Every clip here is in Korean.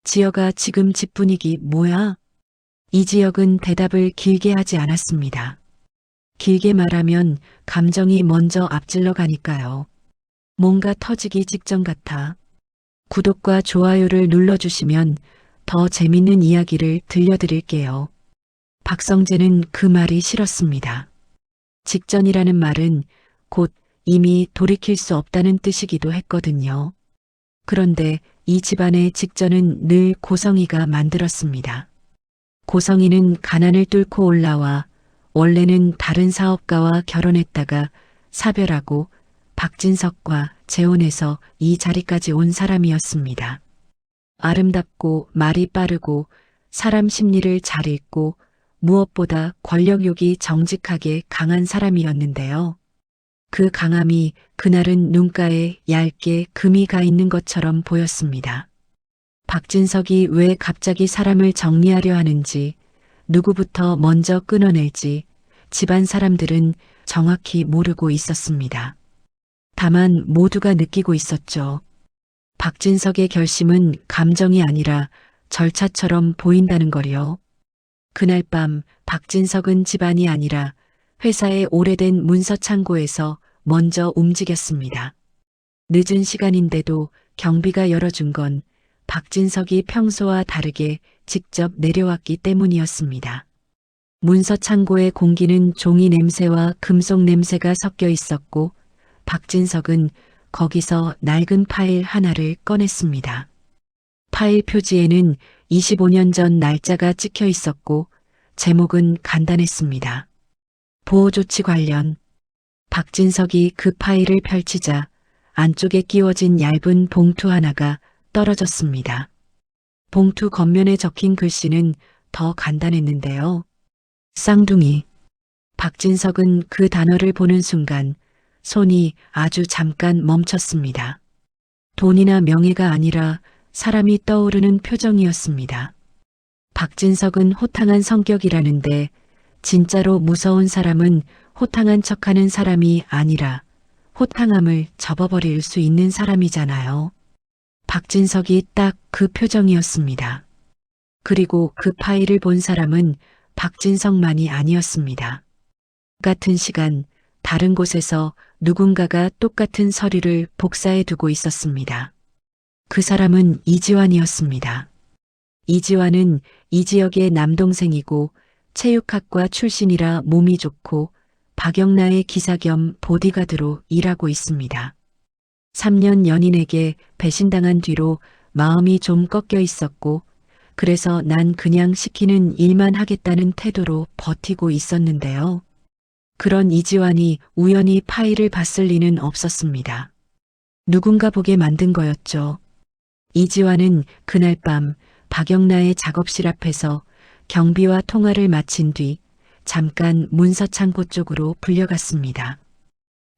지여가 지금 집 분위기 뭐야? 이지혁은 대답을 길게 하지 않았습니다. 길게 말하면 감정이 먼저 앞질러 가니까요. 뭔가 터지기 직전 같아. 구독과 좋아요를 눌러주시면 더 재밌는 이야기를 들려드릴게요. 박성재는 그 말이 싫었습니다. 직전이라는 말은 곧 이미 돌이킬 수 없다는 뜻이기도 했거든요. 그런데 이 집안의 직전은 늘 고성이가 만들었습니다. 고성이는 가난을 뚫고 올라와 원래는 다른 사업가와 결혼했다가 사별하고 박진석과 재혼해서 이 자리까지 온 사람이었습니다. 아름답고 말이 빠르고 사람 심리를 잘 읽고 무엇보다 권력욕이 정직하게 강한 사람이었는데요. 그 강함이 그날은 눈가에 얇게 금이 가 있는 것처럼 보였습니다. 박진석이 왜 갑자기 사람을 정리하려 하는지, 누구부터 먼저 끊어낼지 집안 사람들은 정확히 모르고 있었습니다. 다만 모두가 느끼고 있었죠. 박진석의 결심은 감정이 아니라 절차처럼 보인다는 거요. 그날 밤 박진석은 집안이 아니라 회사의 오래된 문서 창고에서 먼저 움직였습니다. 늦은 시간인데도 경비가 열어준 건 박진석이 평소와 다르게 직접 내려왔기 때문이었습니다. 문서 창고의 공기는 종이 냄새와 금속 냄새가 섞여 있었고 박진석은 거기서 낡은 파일 하나를 꺼냈습니다. 파일 표지에는 25년 전 날짜가 찍혀 있었고 제목은 간단했습니다. 보호조치 관련. 박진석이 그 파일을 펼치자 안쪽에 끼워진 얇은 봉투 하나가 떨어졌습니다. 봉투 겉면에 적힌 글씨는 더 간단했는데요. 쌍둥이. 박진석은 그 단어를 보는 순간 손이 아주 잠깐 멈췄습니다. 돈이나 명예가 아니라 사람이 떠오르는 표정이었습니다. 박진석은 호탕한 성격이라는데 진짜로 무서운 사람은 호탕한 척하는 사람이 아니라 호탕함을 접어버릴 수 있는 사람이잖아요. 박진석이 딱 그 표정이었습니다. 그리고 그 파일을 본 사람은 박진석만이 아니었습니다. 같은 시간 다른 곳에서 누군가가 똑같은 서류를 복사해 두고 있었습니다. 그 사람은 이지환이었습니다. 이지환은 이지혁의 남동생이고 체육학과 출신이라 몸이 좋고 박영나의 기사 겸 보디가드로 일하고 있습니다. 3년 연인에게 배신당한 뒤로 마음이 좀 꺾여 있었고 그래서 난 그냥 시키는 일만 하겠다는 태도로 버티고 있었는데요. 그런 이지환이 우연히 파일을 봤을 리는 없었습니다. 누군가 보게 만든 거였죠. 이지환은 그날 밤 박영나의 작업실 앞에서 경비와 통화를 마친 뒤 잠깐 문서창고 쪽으로 불려갔습니다.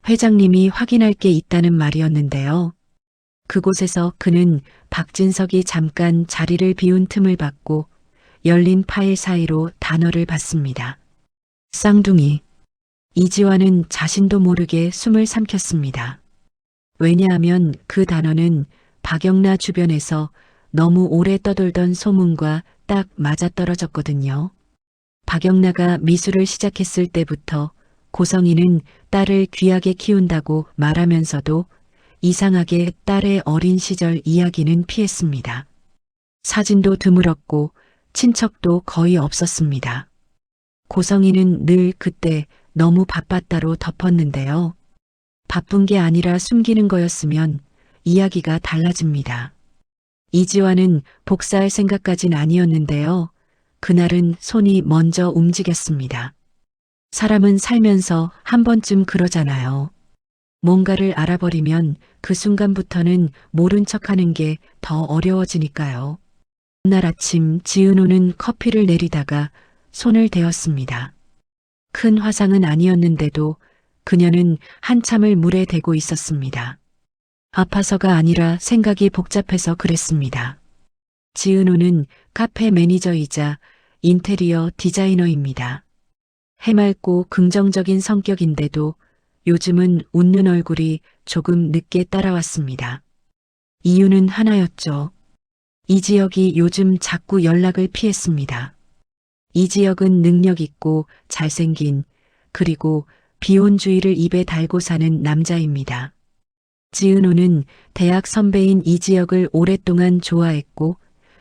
회장님이 확인할 게 있다는 말이었는데요. 그곳에서 그는 박진석이 잠깐 자리를 비운 틈을 받고 열린 파일 사이로 단어를 봤습니다. 쌍둥이. 이지환은 자신도 모르게 숨을 삼켰습니다. 왜냐하면 그 단어는 박영나 주변에서 너무 오래 떠돌던 소문과 딱 맞아떨어졌거든요. 박영나가 미술을 시작했을 때부터 고성이는 딸을 귀하게 키운다고 말하면서도 이상하게 딸의 어린 시절 이야기는 피했습니다. 사진도 드물었고 친척도 거의 없었습니다. 고성이는 늘 그때 너무 바빴다로 덮었는데요. 바쁜 게 아니라 숨기는 거였으면 이야기가 달라집니다. 이지환은 복사할 생각까진 아니었는데요. 그날은 손이 먼저 움직였습니다. 사람은 살면서 한 번쯤 그러잖아요. 뭔가를 알아버리면 그 순간부터는 모른 척하는 게 더 어려워지니까요. 그날 아침 지은호는 커피를 내리다가 손을 대었습니다. 큰 화상은 아니었는데도 그녀는 한참을 물에 대고 있었습니다. 아파서가 아니라 생각이 복잡해서 그랬습니다. 지은호는 카페 매니저이자 인테리어 디자이너입니다. 해맑고 긍정적인 성격인데도 요즘은 웃는 얼굴이 조금 늦게 따라왔습니다. 이유는 하나였죠. 이지혁이 요즘 자꾸 연락을 피했습니다. 이지혁은 능력 있고 잘생긴, 그리고 비혼주의를 입에 달고 사는 남자입니다. 지은호는 대학 선배인 이지혁을 오랫동안 좋아했고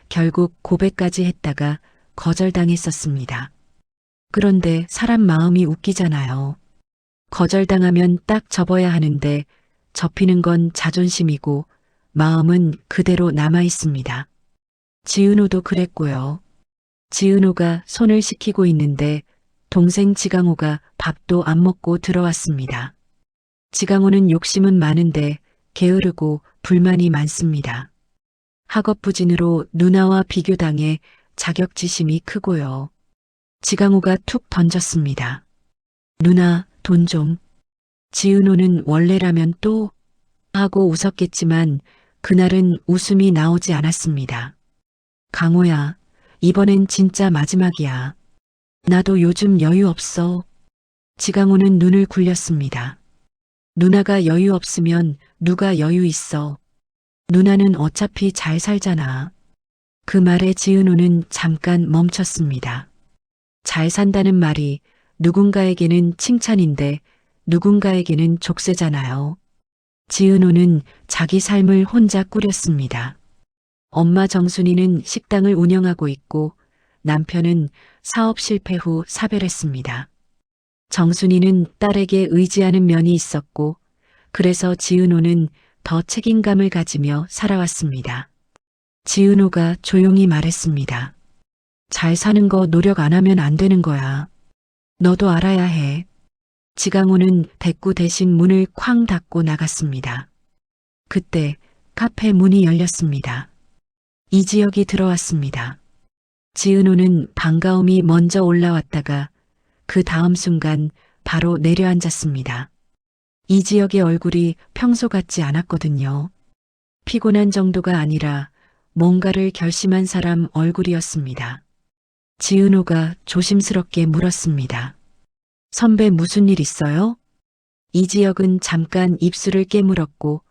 결국 고백까지 했다가 거절당했었습니다. 그런데 사람 마음이 웃기잖아요. 거절당하면 딱 접어야 하는데 접히는 건 자존심이고 마음은 그대로 남아 있습니다. 지은호도 그랬고요. 지은호가 손을 씻기고 있는데 동생 지강호가 밥도 안 먹고 들어왔습니다. 지강호는 욕심은 많은데 게으르고 불만이 많습니다. 학업부진으로 누나와 비교당해 자격지심이 크고요. 지강호가 툭 던졌습니다. 누나, 돈 좀. 지은호는 원래라면 또 하고 웃었겠지만 그날은 웃음이 나오지 않았습니다. 강호야, 이번엔 진짜 마지막이야. 나도 요즘 여유 없어. 지강호는 눈을 굴렸습니다. 누나가 여유 없으면 누가 여유 있어. 누나는 어차피 잘 살잖아. 그 말에 지은호는 잠깐 멈췄습니다. 잘 산다는 말이 누군가에게는 칭찬인데 누군가에게는 족쇄잖아요. 지은호는 자기 삶을 혼자 꾸렸습니다. 엄마 정순이는 식당을 운영하고 있고 남편은 사업 실패 후 사별했습니다. 정순이는 딸에게 의지하는 면이 있었고 그래서 지은호는 더 책임감을 가지며 살아왔습니다. 지은호가 조용히 말했습니다. 잘 사는 거 노력 안 하면 안 되는 거야. 너도 알아야 해. 지강호는 대꾸 대신 문을 쾅 닫고 나갔습니다. 그때 카페 문이 열렸습니다. 이지혁이 들어왔습니다. 지은호는 반가움이 먼저 올라왔다가 그 다음 순간 바로 내려앉았습니다. 이지혁의 얼굴이 평소 같지 않았거든요. 피곤한 정도가 아니라 뭔가를 결심한 사람 얼굴이었습니다. 지은호가 조심스럽게 물었습니다. 선배 무슨 일 있어요? 이지혁은 잠깐 입술을 깨물었고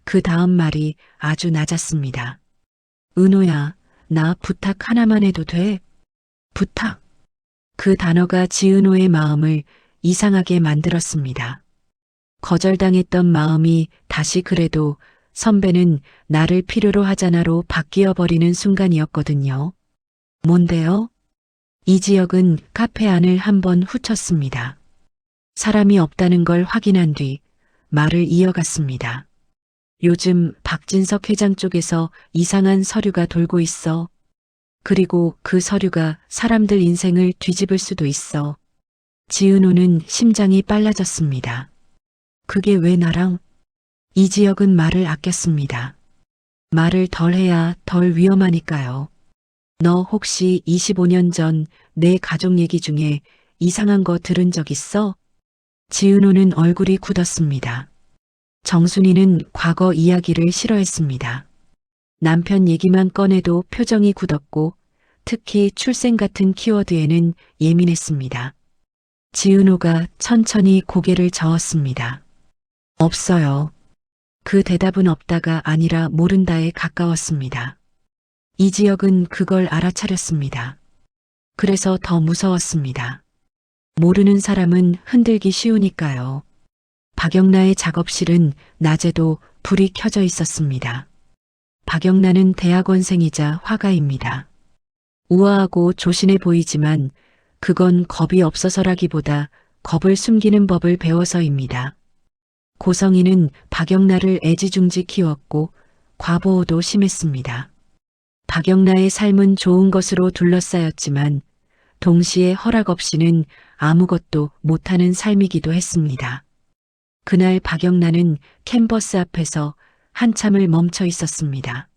그 다음 말이 아주 낮았습니다. 은호야, 나 부탁 하나만 해도 돼? 부탁. 그 단어가 지은호의 마음을 이상하게 만들었습니다. 거절당했던 마음이 다시 그래도 선배는 나를 필요로 하잖아로 바뀌어 버리는 순간이었거든요. 뭔데요? 이지혁은 카페 안을 한번 훑었습니다. 사람이 없다는 걸 확인한 뒤 말을 이어갔습니다. 요즘 박진석 회장 쪽에서 이상한 서류가 돌고 있어. 그리고 그 서류가 사람들 인생을 뒤집을 수도 있어. 지은호는 심장이 빨라졌습니다. 그게 왜 나랑? 이지혁은 말을 아꼈습니다. 말을 덜 해야 덜 위험하니까요. 너 혹시 25년 전 내 가족 얘기 중에 이상한 거 들은 적 있어? 지은호는 얼굴이 굳었습니다. 정순이는 과거 이야기를 싫어했습니다. 남편 얘기만 꺼내도 표정이 굳었고 특히 출생 같은 키워드에는 예민했습니다. 지은호가 천천히 고개를 저었습니다. 없어요. 그 대답은 없다가 아니라 모른다에 가까웠습니다. 이지혁은 그걸 알아차렸습니다. 그래서 더 무서웠습니다. 모르는 사람은 흔들기 쉬우니까요. 박영나의 작업실은 낮에도 불이 켜져 있었습니다. 박영나는 대학원생이자 화가입니다. 우아하고 조신해 보이지만 그건 겁이 없어서라기보다 겁을 숨기는 법을 배워서입니다. 고성이는 박영나를 애지중지 키웠고 과보호도 심했습니다. 박영나의 삶은 좋은 것으로 둘러싸였지만 동시에 허락 없이는 아무것도 못하는 삶이기도 했습니다. 그날 박영나는 캔버스 앞에서 한참을 멈춰 있었습니다.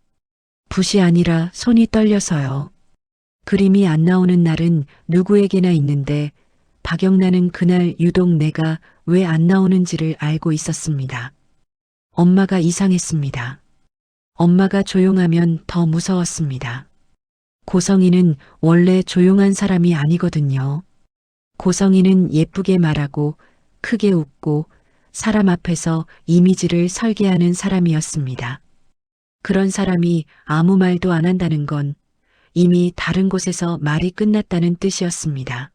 붓이 아니라 손이 떨려서요. 그림이 안 나오는 날은 누구에게나 있는데 박영나는 그날 유독 내가 왜 안 나오는지를 알고 있었습니다. 엄마가 이상했습니다. 엄마가 조용하면 더 무서웠습니다. 고성이는 원래 조용한 사람이 아니거든요. 고성이는 예쁘게 말하고 크게 웃고 사람 앞에서 이미지를 설계하는 사람이었습니다. 그런 사람이 아무 말도 안 한다는 건 이미 다른 곳에서 말이 끝났다는 뜻이었습니다.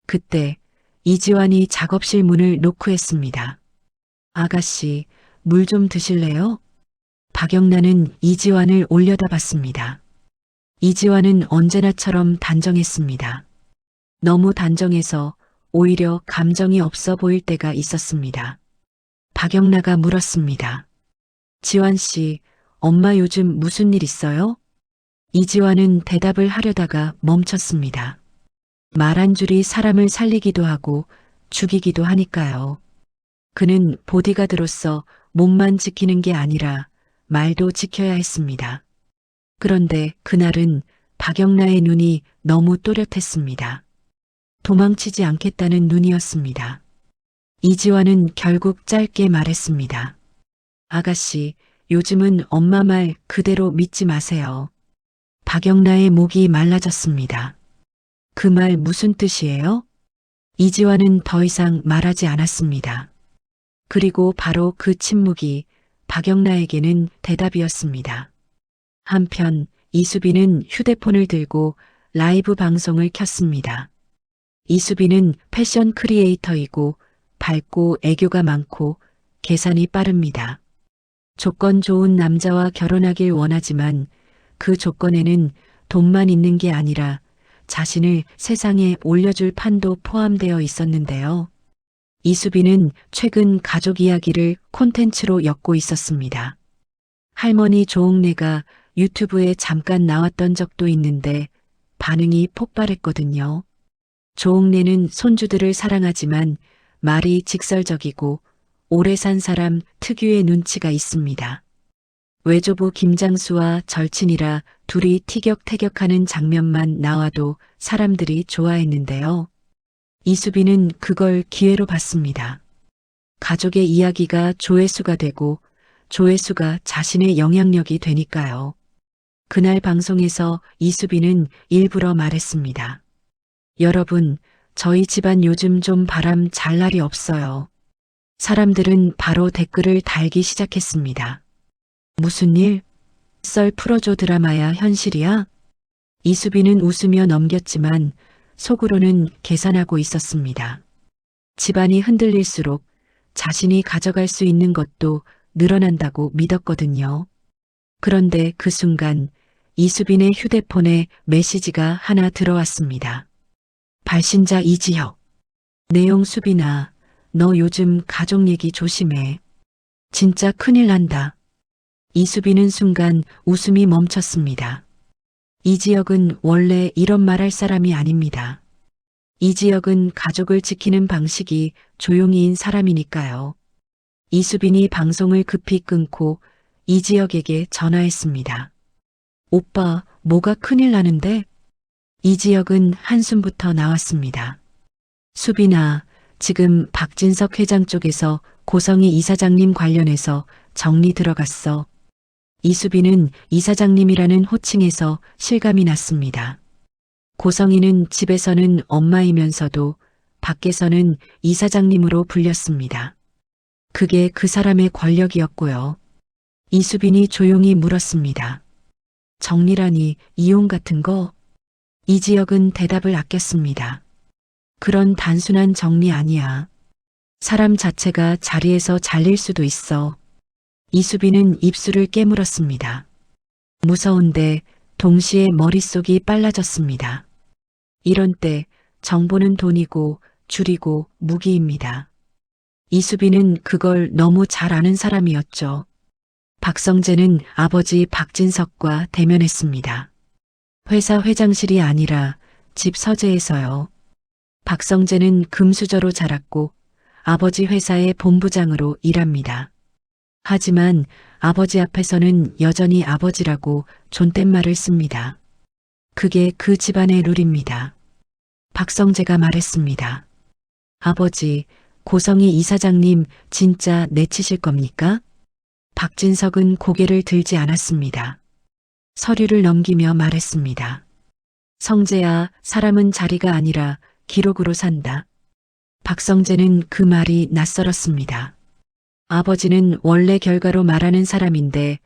그때 이지환이 작업실 문을 노크했습니다. 아가씨, 물 좀 드실래요? 박영란은 이지환을 올려다봤습니다. 이지환은 언제나처럼 단정했습니다. 너무 단정해서 오히려 감정이 없어 보일 때가 있었습니다. 박영라가 물었습니다. 지환 씨, 엄마 요즘 무슨 일 있어요? 이지환은 대답을 하려다가 멈췄습니다. 말 한 줄이 사람을 살리기도 하고 죽이기도 하니까요. 그는 보디가드로서 몸만 지키는 게 아니라 말도 지켜야 했습니다. 그런데 그날은 박영라의 눈이 너무 또렷했습니다. 도망치지 않겠다는 눈이었습니다. 이지환은 결국 짧게 말했습니다. 아가씨, 요즘은 엄마 말 그대로 믿지 마세요. 박영라의 목이 말라졌습니다. 그 말 무슨 뜻이에요? 이지환은 더 이상 말하지 않았습니다. 그리고 바로 그 침묵이 박영라에게는 대답이었습니다. 한편 이수빈은 휴대폰을 들고 라이브 방송을 켰습니다. 이수빈은 패션 크리에이터이고 밝고 애교가 많고 계산이 빠릅니다. 조건 좋은 남자와 결혼하길 원하지만 그 조건에는 돈만 있는 게 아니라 자신을 세상에 올려줄 판도 포함되어 있었는데요. 이수빈은 최근 가족 이야기를 콘텐츠로 엮고 있었습니다. 할머니 조옥래가 유튜브에 잠깐 나왔던 적도 있는데 반응이 폭발했거든요. 조옥래는 손주들을 사랑하지만 말이 직설적이고 오래 산 사람 특유의 눈치가 있습니다. 외조부 김장수와 절친이라 둘이 티격태격하는 장면만 나와도 사람들이 좋아했는데요. 이수빈은 그걸 기회로 봤습니다. 가족의 이야기가 조회수가 되고 조회수가 자신의 영향력이 되니까요. 그날 방송에서 이수빈은 일부러 말했습니다. 여러분, 저희 집안 요즘 좀 바람 잘 날이 없어요. 사람들은 바로 댓글을 달기 시작했습니다. 무슨 일? 썰 풀어줘 드라마야 현실이야? 이수빈은 웃으며 넘겼지만 속으로는 계산하고 있었습니다. 집안이 흔들릴수록 자신이 가져갈 수 있는 것도 늘어난다고 믿었거든요. 그런데 그 순간 이수빈의 휴대폰에 메시지가 하나 들어왔습니다. 발신자 이지혁. 내용 수빈아, 너 요즘 가족 얘기 조심해. 진짜 큰일 난다. 이수빈은 순간 웃음이 멈췄습니다. 이지혁은 원래 이런 말 할 사람이 아닙니다. 이지혁은 가족을 지키는 방식이 조용히인 사람이니까요. 이수빈이 방송을 급히 끊고 이지혁에게 전화했습니다. 오빠, 뭐가 큰일 나는데? 이지혁은 한숨부터 나왔습니다. 수빈아, 지금 박진석 회장 쪽에서 고성희 이사장님 관련해서 정리 들어갔어. 이수빈은 이사장님이라는 호칭에서 실감이 났습니다. 고성희는 집에서는 엄마이면서도 밖에서는 이사장님으로 불렸습니다. 그게 그 사람의 권력이었고요. 이수빈이 조용히 물었습니다. 정리라니 이용 같은 거? 이지혁은 대답을 아꼈습니다. 그런 단순한 정리 아니야. 사람 자체가 자리에서 잘릴 수도 있어. 이수빈은 입술을 깨물었습니다. 무서운데 동시에 머릿속이 빨라졌습니다. 이런 때 정보는 돈이고 줄이고 무기입니다. 이수빈은 그걸 너무 잘 아는 사람이었죠. 박성재는 아버지 박진석과 대면했습니다. 회사 회장실이 아니라 집 서재에서요. 박성재는 금수저로 자랐고 아버지 회사의 본부장으로 일합니다. 하지만 아버지 앞에서는 여전히 아버지라고 존댓말을 씁니다. 그게 그 집안의 룰입니다. 박성재가 말했습니다. 아버지, 고성희 이사장님 진짜 내치실 겁니까? 박진석은 고개를 들지 않았습니다. 서류를 넘기며 말했습니다. 성재야, 사람은 자리가 아니라 기록으로 산다. 박성재는 그 말이 낯설었습니다. 아버지는 원래 결과로 말하는 사람인데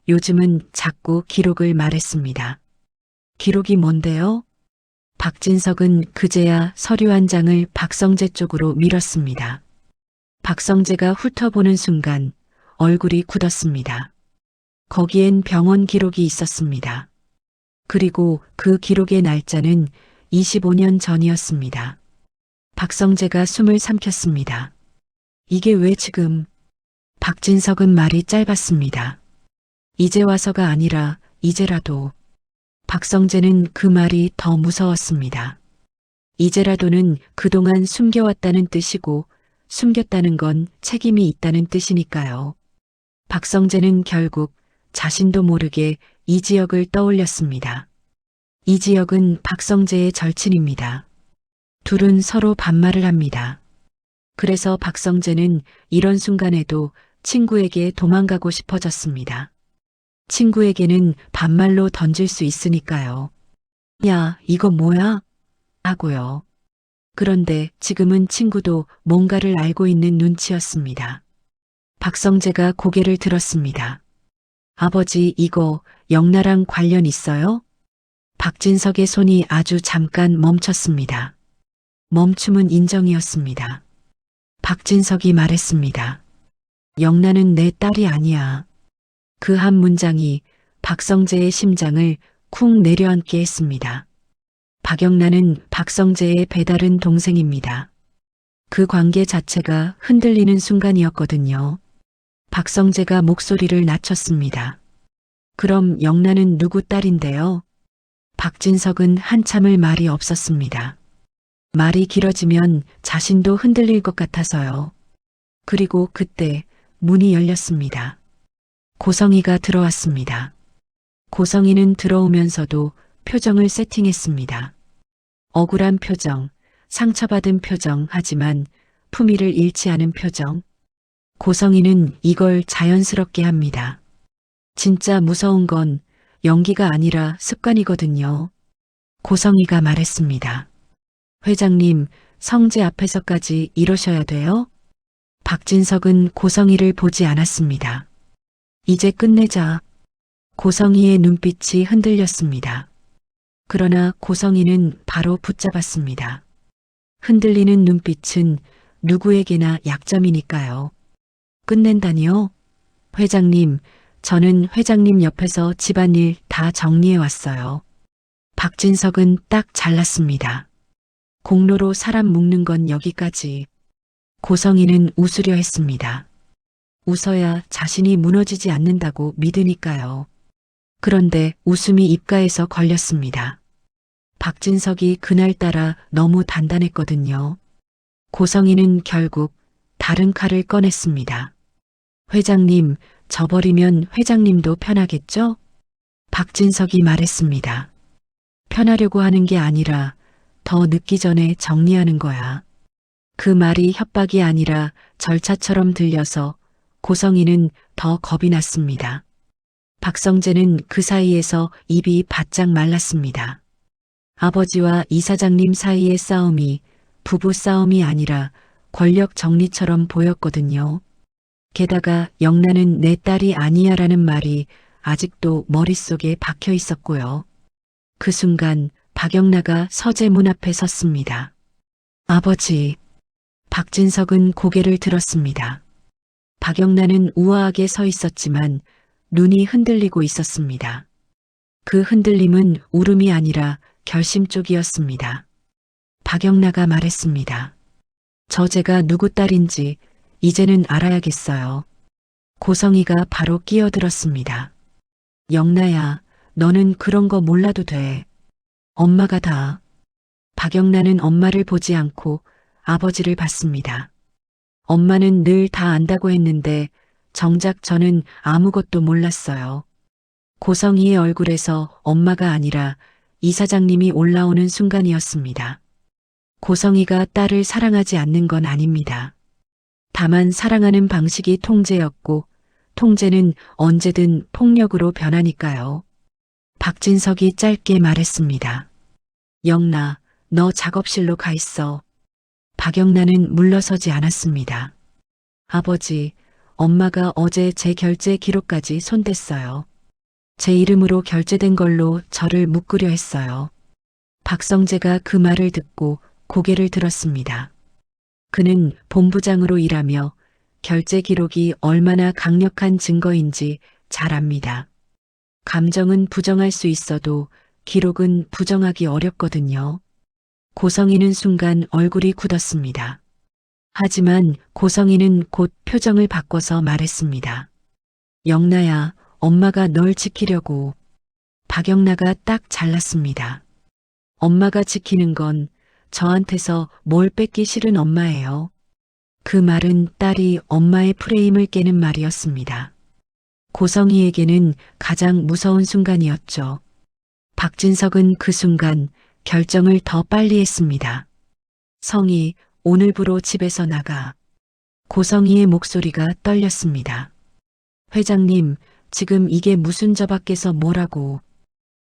요즘은 자꾸 기록을 말했습니다. 기록이 뭔데요? 박진석은 그제야 서류 한 장을 박성재 쪽으로 밀었습니다. 박성재가 훑어보는 순간 얼굴이 굳었습니다. 거기엔 병원 기록이 있었습니다. 그리고 그 기록의 날짜는 25년 전이었습니다. 박성재가 숨을 삼켰습니다. 이게 왜 지금? 박진석은 말이 짧았습니다. 이제 와서가 아니라 이제라도. 박성재는 그 말이 더 무서웠습니다. 이제라도는 그동안 숨겨왔다는 뜻이고 숨겼다는 건 책임이 있다는 뜻이니까요. 박성재는 결국 자신도 모르게 이지혁을 떠올렸습니다. 이지혁은 박성재의 절친입니다. 둘은 서로 반말을 합니다. 그래서 박성재는 이런 순간에도 친구에게 도망가고 싶어졌습니다. 친구에게는 반말로 던질 수 있으니까요. 야, 이거 뭐야? 하고요. 그런데 지금은 친구도 뭔가를 알고 있는 눈치였습니다. 박성재가 고개를 들었습니다. 아버지, 이거 영나랑 관련 있어요? 박진석의 손이 아주 잠깐 멈췄습니다. 멈춤은 인정이었습니다. 박진석이 말했습니다. 영나는 내 딸이 아니야. 그 한 문장이 박성재의 심장을 쿵 내려앉게 했습니다. 박영란은 박성재의 배다른 동생입니다. 그 관계 자체가 흔들리는 순간이었거든요. 박성재가 목소리를 낮췄습니다. 그럼 영란은 누구 딸인데요? 박진석은 한참을 말이 없었습니다. 말이 길어지면 자신도 흔들릴 것 같아서요. 그리고 그때 문이 열렸습니다. 고성이가 들어왔습니다. 고성이는 들어오면서도 표정을 세팅했습니다. 억울한 표정, 상처받은 표정, 하지만 품위를 잃지 않은 표정. 고성이는 이걸 자연스럽게 합니다. 진짜 무서운 건 연기가 아니라 습관이거든요. 고성이가 말했습니다. 회장님, 성재 앞에서까지 이러셔야 돼요? 박진석은 고성이를 보지 않았습니다. 이제 끝내자. 고성이의 눈빛이 흔들렸습니다. 그러나 고성이는 바로 붙잡았습니다. 흔들리는 눈빛은 누구에게나 약점이니까요. 끝낸다니요? 회장님, 저는 회장님 옆에서 집안일 다 정리해 왔어요. 박진석은 딱 잘랐습니다. 공로로 사람 묶는 건 여기까지. 고성이는 웃으려 했습니다. 웃어야 자신이 무너지지 않는다고 믿으니까요. 그런데 웃음이 입가에서 걸렸습니다. 박진석이 그날따라 너무 단단했거든요. 고성이는 결국 다른 칼을 꺼냈습니다. 회장님, 져버리면 회장님도 편하겠죠? 박진석이 말했습니다. 편하려고 하는 게 아니라 더 늦기 전에 정리하는 거야. 그 말이 협박이 아니라 절차처럼 들려서 고성이는 더 겁이 났습니다. 박성재는 그 사이에서 입이 바짝 말랐습니다. 아버지와 이사장님 사이의 싸움이 부부 싸움이 아니라 권력 정리처럼 보였거든요. 게다가 영란은 내 딸이 아니야라는 말이 아직도 머릿속에 박혀 있었고요. 그 순간 박영나가 서재 문 앞에 섰습니다. 아버지. 박진석은 고개를 들었습니다. 박영란은 우아하게 서 있었지만 눈이 흔들리고 있었습니다. 그 흔들림은 울음이 아니라 결심 쪽이었습니다. 박영나가 말했습니다. 저제가 누구 딸인지 이제는 알아야겠어요. 고성이가 바로 끼어들었습니다. 영나야, 너는 그런 거 몰라도 돼. 엄마가 다. 박영란은 엄마를 보지 않고 아버지를 봤습니다. 엄마는 늘 다 안다고 했는데 정작 저는 아무것도 몰랐어요. 고성이의 얼굴에서 엄마가 아니라 이사장님이 올라오는 순간이었습니다. 고성이가 딸을 사랑하지 않는 건 아닙니다. 다만 사랑하는 방식이 통제였고 통제는 언제든 폭력으로 변하니까요. 박진석이 짧게 말했습니다. 영나, 너 작업실로 가 있어. 박영란은 물러서지 않았습니다. 아버지, 엄마가 어제 제 결제 기록까지 손댔어요. 제 이름으로 결제된 걸로 저를 묶으려 했어요. 박성재가 그 말을 듣고 고개를 들었습니다. 그는 본부장으로 일하며 결제 기록이 얼마나 강력한 증거인지 잘 압니다. 감정은 부정할 수 있어도 기록은 부정하기 어렵거든요. 고성이는 순간 얼굴이 굳었습니다. 하지만 고성이는 곧 표정을 바꿔서 말했습니다. 영나야, 엄마가 널 지키려고. 박영나가 딱 잘랐습니다. 엄마가 지키는 건 저한테서 뭘 뺏기 싫은 엄마예요. 그 말은 딸이 엄마의 프레임을 깨는 말이었습니다. 고성이에게는 가장 무서운 순간이었죠. 박진석은 그 순간 결정을 더 빨리 했습니다. 성희, 오늘부로 집에서 나가. 고성희의 목소리가 떨렸습니다. 회장님, 지금 이게 무슨 저 밖에서 뭐라고.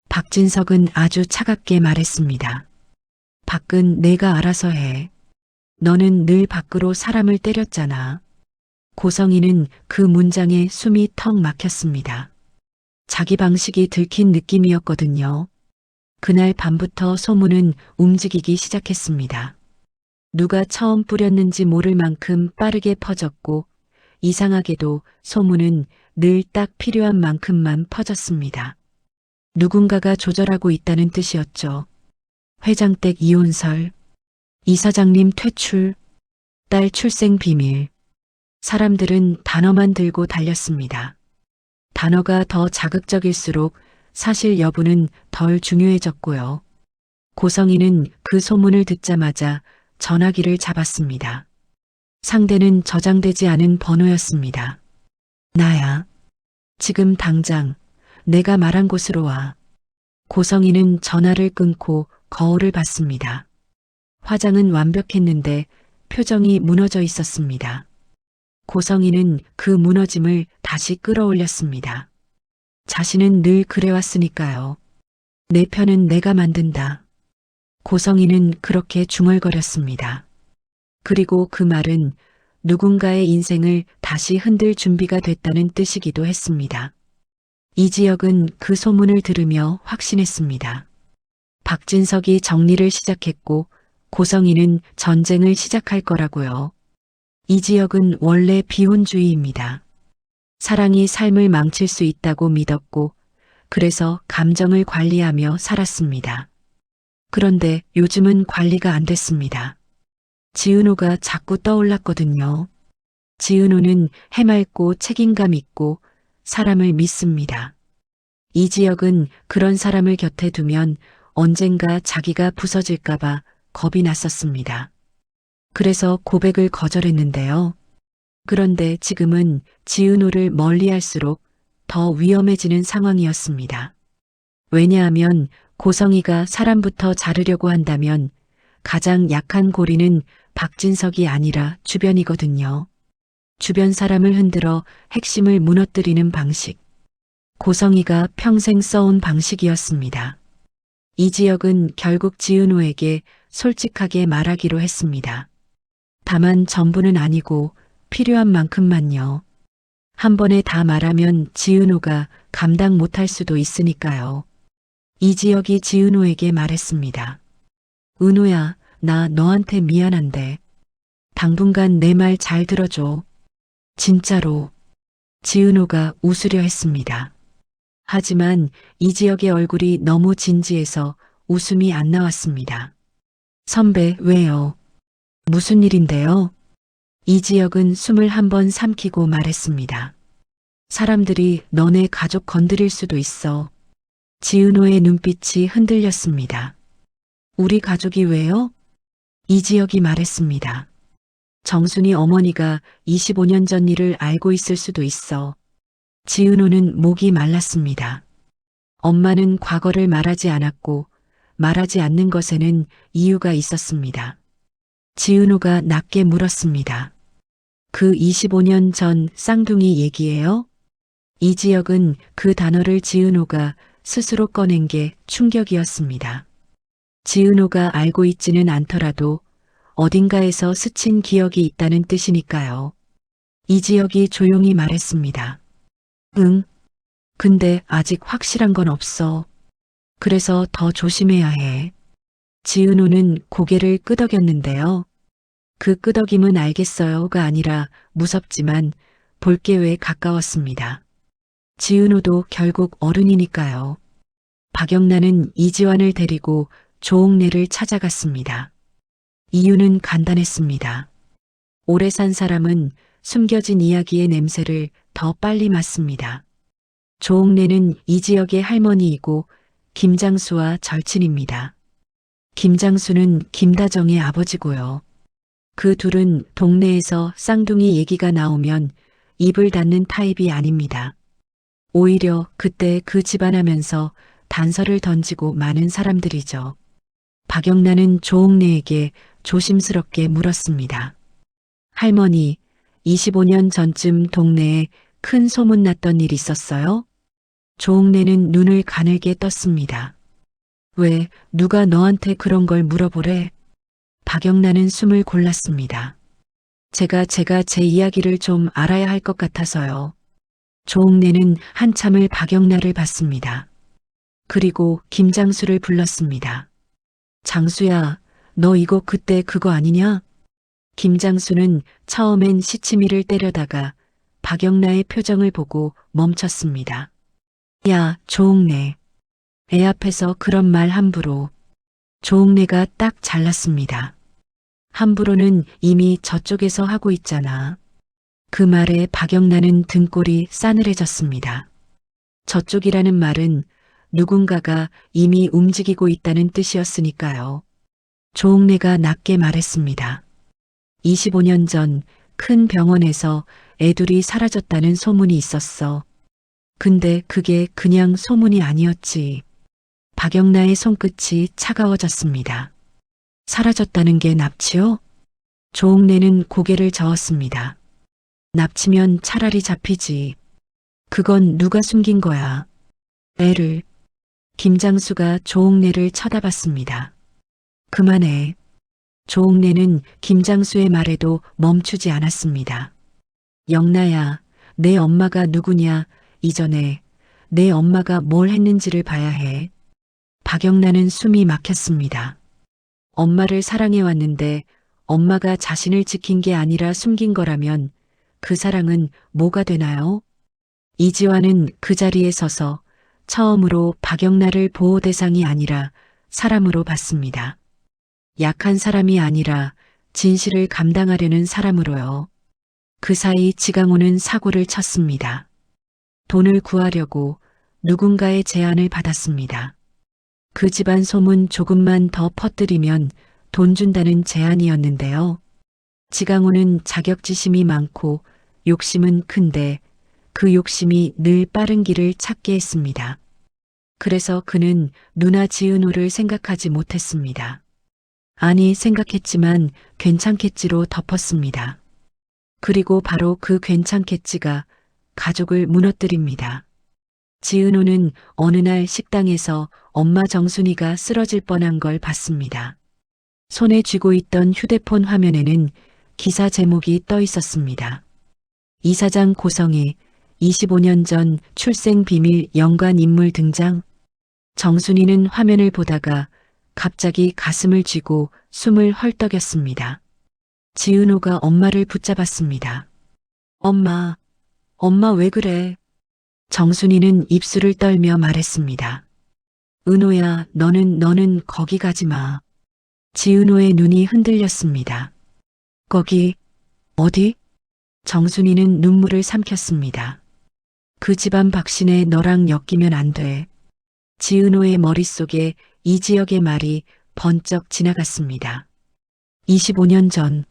박진석은 아주 차갑게 말했습니다. 밖은 내가 알아서 해. 너는 늘 밖으로 사람을 때렸잖아. 고성희는 그 문장에 숨이 턱 막혔습니다. 자기 방식이 들킨 느낌이었거든요. 그날 밤부터 소문은 움직이기 시작했습니다. 누가 처음 뿌렸는지 모를 만큼 빠르게 퍼졌고 이상하게도 소문은 늘 딱 필요한 만큼만 퍼졌습니다. 누군가가 조절하고 있다는 뜻이었죠. 회장댁 이혼설, 이사장님 퇴출, 딸 출생 비밀. 사람들은 단어만 들고 달렸습니다. 단어가 더 자극적일수록 사실 여부는 덜 중요해졌고요. 고성이는 그 소문을 듣자마자 전화기를 잡았습니다. 상대는 저장되지 않은 번호였습니다. 나야. 지금 당장 내가 말한 곳으로 와. 고성이는 전화를 끊고 거울을 봤습니다. 화장은 완벽했는데 표정이 무너져 있었습니다. 고성이는 그 무너짐을 다시 끌어올렸습니다. 자신은 늘 그래왔으니까요. 내 편은 내가 만든다. 고성이는 그렇게 중얼거렸습니다. 그리고 그 말은 누군가의 인생을 다시 흔들 준비가 됐다는 뜻이기도 했습니다. 이지혁은 그 소문을 들으며 확신했습니다. 박진석이 정리를 시작했고 고성이는 전쟁을 시작할 거라고요. 이지혁은 원래 비혼주의입니다. 사랑이 삶을 망칠 수 있다고 믿었고 그래서 감정을 관리하며 살았습니다. 그런데 요즘은 관리가 안 됐습니다. 지은호가 자꾸 떠올랐거든요. 지은호는 해맑고 책임감 있고 사람을 믿습니다. 이지혁은 그런 사람을 곁에 두면 언젠가 자기가 부서질까봐 겁이 났었습니다. 그래서 고백을 거절했는데요. 그런데 지금은 지은호를 멀리할수록 더 위험해지는 상황이었습니다. 왜냐하면 고성이가 사람부터 자르려고 한다면 가장 약한 고리는 박진석이 아니라 주변이거든요. 주변 사람을 흔들어 핵심을 무너뜨리는 방식. 고성이가 평생 써온 방식이었습니다. 이지혁은 결국 지은호에게 솔직하게 말하기로 했습니다. 다만 전부는 아니고 필요한 만큼만요. 한 번에 다 말하면 지은호가 감당 못할 수도 있으니까요. 이지혁이 지은호에게 말했습니다. 은호야, 나 너한테 미안한데 당분간 내 말 잘 들어줘. 진짜로. 지은호가 웃으려 했습니다. 하지만 이지혁의 얼굴이 너무 진지해서 웃음이 안 나왔습니다. 선배, 왜요? 무슨 일인데요? 이지혁은 숨을 한 번 삼키고 말했습니다. 사람들이 너네 가족 건드릴 수도 있어. 지은호의 눈빛이 흔들렸습니다. 우리 가족이 왜요? 이지혁이 말했습니다. 정순이 어머니가 25년 전 일을 알고 있을 수도 있어. 지은호는 목이 말랐습니다. 엄마는 과거를 말하지 않았고 말하지 않는 것에는 이유가 있었습니다. 지은호가 낮게 물었습니다. 그 25년 전 쌍둥이 얘기예요? 이지혁은 그 단어를 지은호가 스스로 꺼낸 게 충격이었습니다. 지은호가 알고 있지는 않더라도 어딘가에서 스친 기억이 있다는 뜻이니까요. 이지혁이 조용히 말했습니다. 응. 근데 아직 확실한 건 없어. 그래서 더 조심해야 해. 지은호는 고개를 끄덕였는데요. 그 끄덕임은 알겠어요가 아니라 무섭지만 볼게 왜 가까웠습니다. 지은호도 결국 어른이니까요. 박영란은 이지환을 데리고 조옥래를 찾아갔습니다. 이유는 간단했습니다. 오래 산 사람은 숨겨진 이야기의 냄새를 더 빨리 맡습니다. 조옥래는 이 지역의 할머니이고 김장수와 절친입니다. 김장수는 김다정의 아버지고요. 그 둘은 동네에서 쌍둥이 얘기가 나오면 입을 닫는 타입이 아닙니다. 오히려 그때 그 집안하면서 단서를 던지고 많은 사람들이죠. 박영란은 조옥래에게 조심스럽게 물었습니다. 할머니, 25년 전쯤 동네에 큰 소문 났던 일 있었어요? 조옥래는 눈을 가늘게 떴습니다. 왜, 누가 너한테 그런 걸 물어보래? 박영란은 숨을 골랐습니다. 제가 제 이야기를 좀 알아야 할 것 같아서요. 조옥래는 한참을 박영란을 봤습니다. 그리고 김장수를 불렀습니다. 장수야, 너 이거 그때 그거 아니냐? 김장수는 처음엔 시치미를 때려다가 박영란의 표정을 보고 멈췄습니다. 야, 조옥래. 애 앞에서 그런 말 함부로. 조옥래가 딱 잘랐습니다. 함부로는 이미 저쪽에서 하고 있잖아. 그 말에 박영란은 등골이 싸늘해졌습니다. 저쪽이라는 말은 누군가가 이미 움직이고 있다는 뜻이었으니까요. 조옥래가 낮게 말했습니다. 25년 전 큰 병원에서 애들이 사라졌다는 소문이 있었어. 근데 그게 그냥 소문이 아니었지. 박영란의 손끝이 차가워졌습니다. 사라졌다는 게 납치요? 조옥래는 고개를 저었습니다. 납치면 차라리 잡히지. 그건 누가 숨긴 거야. 애를. 김장수가 조옥래를 쳐다봤습니다. 그만해. 조옥래는 김장수의 말에도 멈추지 않았습니다. 영나야, 내 엄마가 누구냐, 이전에 내 엄마가 뭘 했는지를 봐야 해. 박영란은 숨이 막혔습니다. 엄마를 사랑해왔는데 엄마가 자신을 지킨 게 아니라 숨긴 거라면 그 사랑은 뭐가 되나요? 이지환은 그 자리에 서서 처음으로 박영란을 보호 대상이 아니라 사람으로 봤습니다. 약한 사람이 아니라 진실을 감당하려는 사람으로요. 그 사이 지강호는 사고를 쳤습니다. 돈을 구하려고 누군가의 제안을 받았습니다. 그 집안 소문 조금만 더 퍼뜨리면 돈 준다는 제안이었는데요. 지강호는 자격지심이 많고 욕심은 큰데 그 욕심이 늘 빠른 길을 찾게 했습니다. 그래서 그는 누나 지은호를 생각하지 못했습니다. 아니, 생각했지만 괜찮겠지로 덮었습니다. 그리고 바로 그 괜찮겠지가 가족을 무너뜨립니다. 지은호는 어느 날 식당에서 엄마 정순이가 쓰러질 뻔한 걸 봤습니다. 손에 쥐고 있던 휴대폰 화면에는 기사 제목이 떠 있었습니다. 이사장 고성희 25년 전 출생 비밀 연관 인물 등장. 정순이는 화면을 보다가 갑자기 가슴을 쥐고 숨을 헐떡였습니다. 지은호가 엄마를 붙잡았습니다. 엄마, 엄마 왜 그래? 정순이는 입술을 떨며 말했습니다. 은호야, 너는 거기 가지 마. 지은호의 눈이 흔들렸습니다. 거기, 어디? 정순이는 눈물을 삼켰습니다. 그 집안 박신에 너랑 엮이면 안 돼. 지은호의 머릿속에 이 지역의 말이 번쩍 지나갔습니다. 25년 전,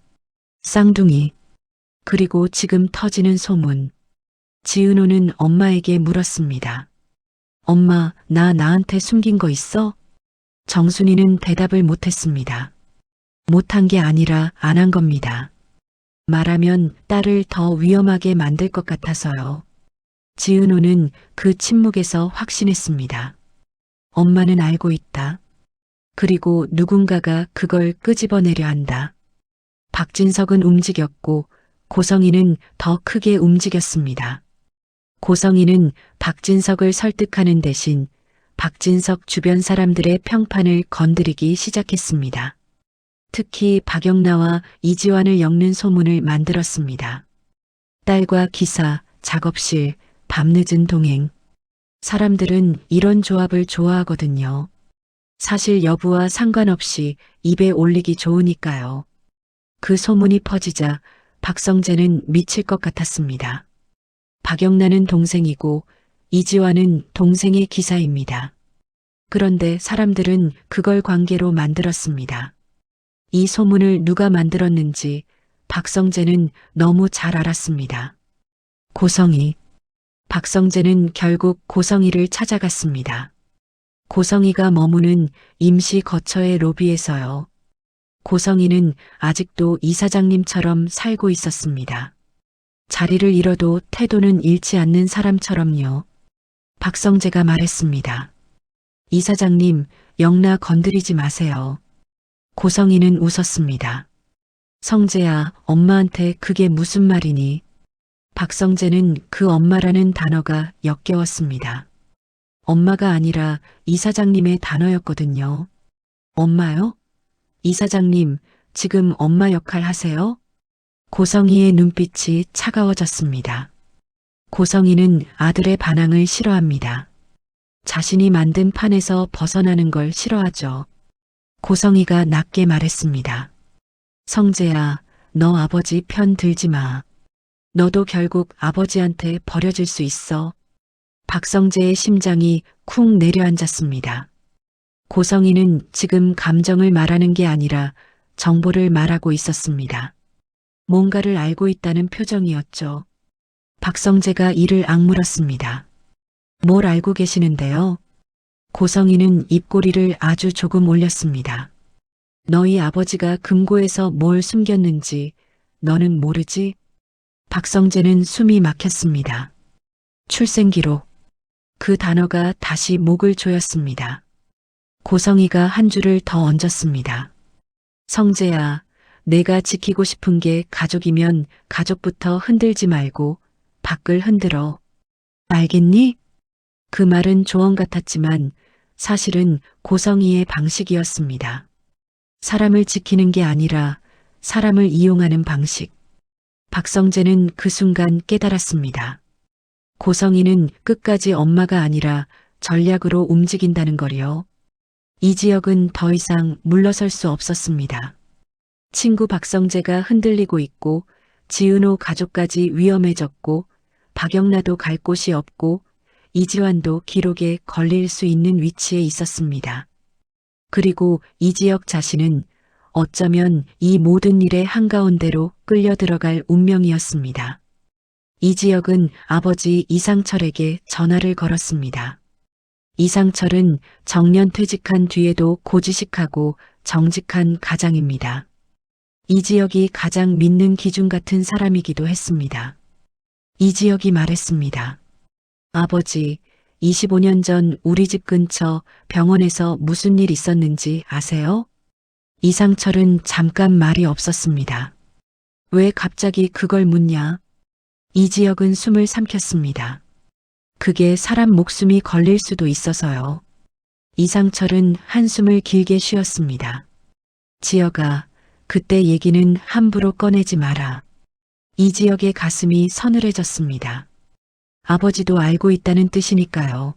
쌍둥이, 그리고 지금 터지는 소문. 지은호는 엄마에게 물었습니다. 엄마, 나한테 숨긴 거 있어? 정순이는 대답을 못했습니다. 못한 게 아니라 안 한 겁니다. 말하면 딸을 더 위험하게 만들 것 같아서요. 지은호는 그 침묵에서 확신했습니다. 엄마는 알고 있다. 그리고 누군가가 그걸 끄집어내려 한다. 박진석은 움직였고 고성희는 더 크게 움직였습니다. 고성희는 박진석을 설득하는 대신 박진석 주변 사람들의 평판을 건드리기 시작했습니다. 특히 박영나와 이지환을 엮는 소문을 만들었습니다. 딸과 기사, 작업실, 밤늦은 동행. 사람들은 이런 조합을 좋아하거든요. 사실 여부와 상관없이 입에 올리기 좋으니까요. 그 소문이 퍼지자 박성재는 미칠 것 같았습니다. 박영란은 동생이고 이지환은 동생의 기사입니다. 그런데 사람들은 그걸 관계로 만들었습니다. 이 소문을 누가 만들었는지 박성재는 너무 잘 알았습니다. 고성희. 박성재는 결국 고성희를 찾아갔습니다. 고성희가 머무는 임시 거처의 로비에서요. 고성희는 아직도 이사장님처럼 살고 있었습니다. 자리를 잃어도 태도는 잃지 않는 사람처럼요. 박성재가 말했습니다. 이사장님, 영나 건드리지 마세요. 고성희는 웃었습니다. 성재야, 엄마한테 그게 무슨 말이니? 박성재는 그 엄마라는 단어가 역겨웠습니다. 엄마가 아니라 이사장님의 단어였거든요. 엄마요? 이사장님, 지금 엄마 역할 하세요? 고성희의 눈빛이 차가워졌습니다. 고성희는 아들의 반항을 싫어합니다. 자신이 만든 판에서 벗어나는 걸 싫어하죠. 고성희가 낮게 말했습니다. 성재야, 너 아버지 편 들지 마. 너도 결국 아버지한테 버려질 수 있어. 박성재의 심장이 쿵 내려앉았습니다. 고성희는 지금 감정을 말하는 게 아니라 정보를 말하고 있었습니다. 뭔가를 알고 있다는 표정이었죠. 박성재가 이를 악물었습니다. 뭘 알고 계시는데요? 고성희는 입꼬리를 아주 조금 올렸습니다. 너희 아버지가 금고에서 뭘 숨겼는지 너는 모르지? 박성재는 숨이 막혔습니다. 출생기록. 그 단어가 다시 목을 조였습니다. 고성희가 한 줄을 더 얹었습니다. 성재야, 내가 지키고 싶은 게 가족이면 가족부터 흔들지 말고 밖을 흔들어. 알겠니? 그 말은 조언 같았지만 사실은 고성희의 방식이었습니다. 사람을 지키는 게 아니라 사람을 이용하는 방식. 박성재는 그 순간 깨달았습니다. 고성희는 끝까지 엄마가 아니라 전략으로 움직인다는 거리요. 이 지역은 더 이상 물러설 수 없었습니다. 친구 박성재가 흔들리고 있고 지은호 가족까지 위험해졌고 박영나도 갈 곳이 없고 이지환도 기록에 걸릴 수 있는 위치에 있었습니다. 그리고 이 지역 자신은 어쩌면 이 모든 일의 한가운데로 끌려 들어갈 운명이었습니다. 이 지역은 아버지 이상철에게 전화를 걸었습니다. 이상철은 정년 퇴직한 뒤에도 고지식하고 정직한 가장입니다. 이 지역이 가장 믿는 기준 같은 사람이기도 했습니다. 이 지역이 말했습니다. 아버지, 25년 전 우리 집 근처 병원에서 무슨 일 있었는지 아세요? 이상철은 잠깐 말이 없었습니다. 왜 갑자기 그걸 묻냐? 이 지역은 숨을 삼켰습니다. 그게 사람 목숨이 걸릴 수도 있어서요. 이상철은 한숨을 길게 쉬었습니다. 지혁아, 그때 얘기는 함부로 꺼내지 마라. 이 지역의 가슴이 서늘해졌습니다. 아버지도 알고 있다는 뜻이니까요.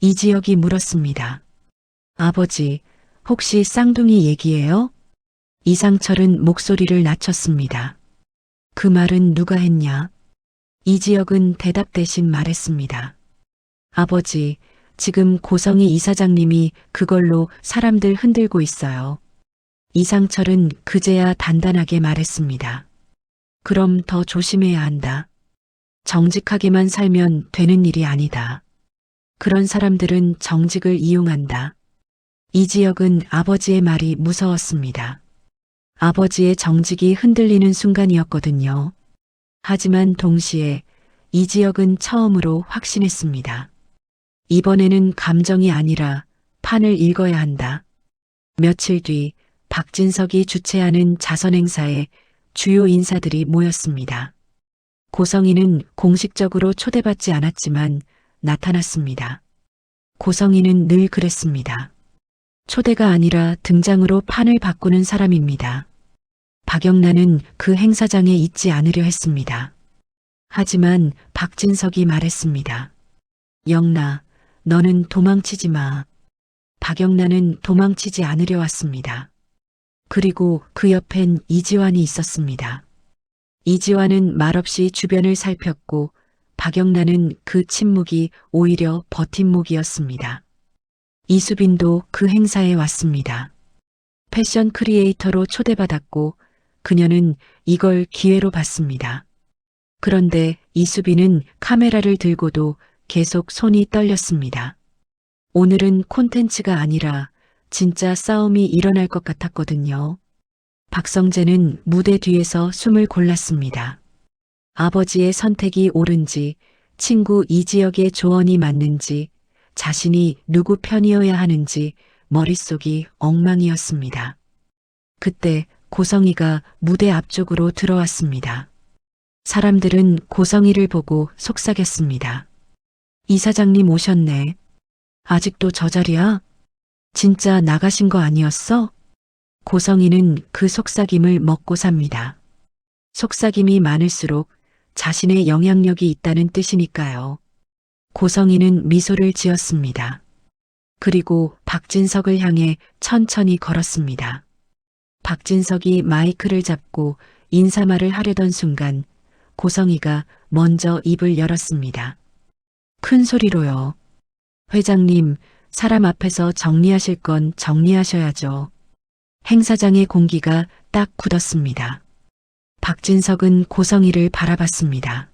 이 지역이 물었습니다. 아버지, 혹시 쌍둥이 얘기예요? 이상철은 목소리를 낮췄습니다. 그 말은 누가 했냐? 이 지역은 대답 대신 말했습니다. 아버지, 지금 고성희 이사장님이 그걸로 사람들 흔들고 있어요. 이상철은 그제야 단단하게 말했습니다. 그럼 더 조심해야 한다. 정직하게만 살면 되는 일이 아니다. 그런 사람들은 정직을 이용한다. 이 지역은 아버지의 말이 무서웠습니다. 아버지의 정직이 흔들리는 순간이었거든요. 하지만 동시에 이 지역은 처음으로 확신했습니다. 이번에는 감정이 아니라 판을 읽어야 한다. 며칠 뒤 박진석이 주최하는 자선행사에 주요 인사들이 모였습니다. 고성이는 공식적으로 초대받지 않았지만 나타났습니다. 고성이는 늘 그랬습니다. 초대가 아니라 등장으로 판을 바꾸는 사람입니다. 박영란은 그 행사장에 있지 않으려 했습니다. 하지만 박진석이 말했습니다. 영란아, 너는 도망치지 마. 박영란은 도망치지 않으려 왔습니다. 그리고 그 옆엔 이지환이 있었습니다. 이지환은 말없이 주변을 살폈고 박영란은 그 침묵이 오히려 버팀목이었습니다. 이수빈도 그 행사에 왔습니다. 패션 크리에이터로 초대받았고 그녀는 이걸 기회로 봤습니다. 그런데 이수빈은 카메라를 들고도 계속 손이 떨렸습니다. 오늘은 콘텐츠가 아니라 진짜 싸움이 일어날 것 같았거든요. 박성재는 무대 뒤에서 숨을 골랐습니다. 아버지의 선택이 옳은지, 친구 이지혁의 조언이 맞는지, 자신이 누구 편이어야 하는지 머릿속이 엉망이었습니다. 그때 고성이가 무대 앞쪽으로 들어왔습니다. 사람들은 고성이를 보고 속삭였습니다. 이사장님 오셨네. 아직도 저 자리야? 진짜 나가신 거 아니었어? 고성이는 그 속삭임을 먹고 삽니다. 속삭임이 많을수록 자신의 영향력이 있다는 뜻이니까요. 고성이는 미소를 지었습니다. 그리고 박진석을 향해 천천히 걸었습니다. 박진석이 마이크를 잡고 인사말을 하려던 순간 고성이가 먼저 입을 열었습니다. 큰 소리로요. 회장님, 사람 앞에서 정리하실 건 정리하셔야죠. 행사장의 공기가 딱 굳었습니다. 박진석은 고성이를 바라봤습니다.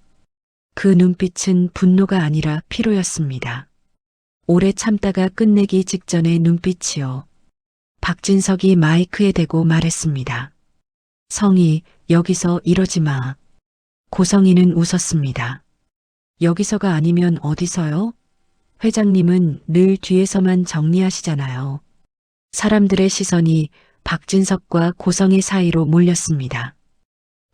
그 눈빛은 분노가 아니라 피로였습니다. 오래 참다가 끝내기 직전의 눈빛이요. 박진석이 마이크에 대고 말했습니다. 성희, 여기서 이러지 마. 고성이는 웃었습니다. 여기서가 아니면 어디서요? 회장님은 늘 뒤에서만 정리하시잖아요. 사람들의 시선이 박진석과 고성이 사이로 몰렸습니다.